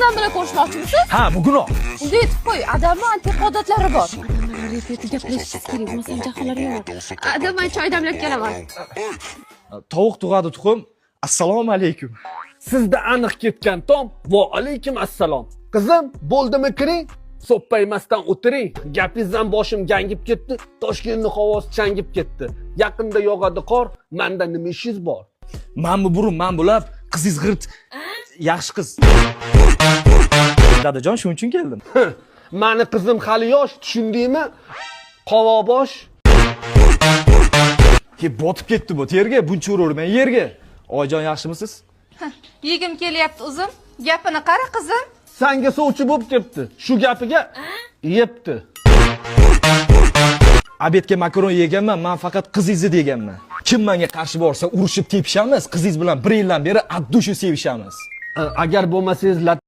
odam bilan ko'rishmoqchimisiz? Ha, bu gunoh. Unda aytib qo'y, adamning antiqa odatlari bor. Gaplashish kerak, bo'lmasam jahlari yo'q. Adam, men choy damlab kelaman. Tovuq tug'adi tuxum. Assalomu alaykum. Sizda aniq ketgan tom. Va alaykum assalom. Qizim, bo'ldimi kiring? So'ppaymasdan o'tiring. Gapingizdan boshim gangib ketdi. Toshkentning havosi changib ketdi. Yaqinda yog'adi qor. Menda nima ishingiz bor? Men bu burun, men bo'lab, qizingiz g'irt. Yaxshi qiz. Dadajon, shuning uchun keldim. Mani qizim hali yosh, tushundingmi? Qovobosh. Botib ketdi bu terga, buncha uravermang yerga. Oyijon, yaxshimisiz? Yegim kelyapti o'zim. Gapini qara qizim. Sanga sovchi bo'lib ketdi. Shu gapiga yebdi. Obedga makaron yeganman, men faqat qizingizni deganman. Kim menga qarshi borsa, urushib tepishamiz. Qizingiz bilan 1 yildan beri addushi sevishamiz. Agar bo'lmasangiz